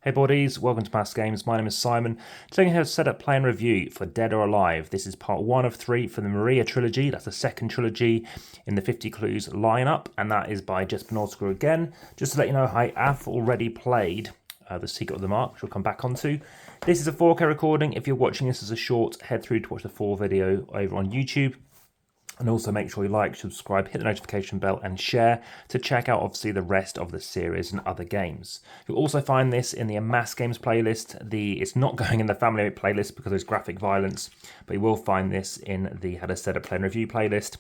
Hey buddies, welcome to Amass Games. My name is Simon. Today I'm here to set up play and review for Dead or Alive. This is part 1 of 3 for the Maria trilogy. That's the second trilogy in the 50 Clues lineup, and that is by SPIEL.digital again. Just to let you know, I have already played The Secret of the Mark, which we'll come back onto. This is a 4K recording. If you're watching this as a short, head through to watch the full video over on YouTube. And also make sure you like, subscribe, hit the notification bell and share to check out obviously the rest of the series and other games. You'll also find this in the Amass Games playlist. It's not going in the family playlist because there's graphic violence, but you will find this in the How to Set Up Play and Review playlist,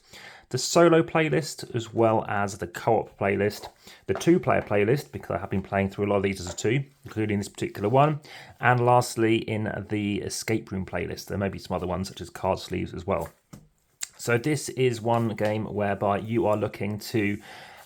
the solo playlist, as well as the co-op playlist, the 2-player playlist, because I have been playing through a lot of these as a 2, including this particular one, and lastly in the escape room playlist. There may be some other ones such as card sleeves as well. So this is one game whereby you are looking to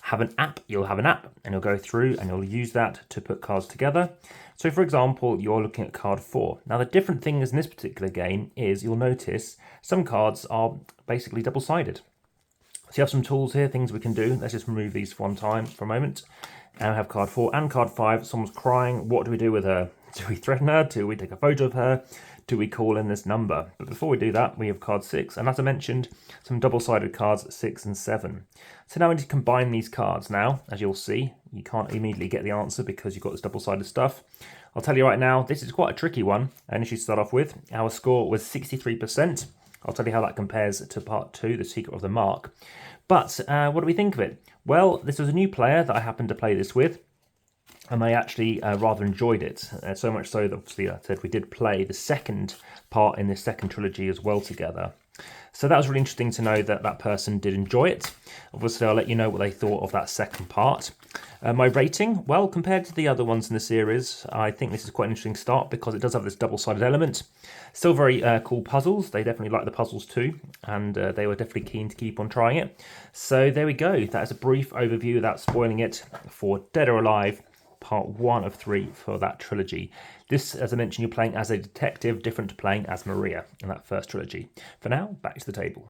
have an app. You'll have an app and you'll go through and you'll use that to put cards together. So for example, you're looking at card 4. Now the different thing is in this particular game is you'll notice some cards are basically double-sided. So you have some tools here, things we can do. Let's just remove these for a moment. And we have card 4 and card 5. Someone's crying. What do we do with her? Do we threaten her? Do we take a photo of her? Do we call in this number? But before we do that, we have card 6. And as I mentioned, some double-sided cards, 6 and 7. So now we need to combine these cards. Now, as you'll see, you can't immediately get the answer because you've got this double-sided stuff. I'll tell you right now, this is quite a tricky one. I initially start off with, our score was 63%. I'll tell you how that compares to part 2, The Secret of the Mark. But what do we think of it? Well, this was a new player that I happened to play this with, and I actually rather enjoyed it. So much so that obviously I said we did play the second part in this second trilogy as well together. So that was really interesting to know that that person did enjoy it. Obviously I'll let you know what they thought of that second part. My rating, well, compared to the other ones in the series, I think this is quite an interesting start because it does have this double-sided element. Still very cool puzzles. They definitely like the puzzles too, and they were definitely keen to keep on trying it. So there we go. That is a brief overview without spoiling it for Dead or Alive, part 1 of 3 for that trilogy. This, as I mentioned, you're playing as a detective, different to playing as Maria in that first trilogy. For now, back to the table.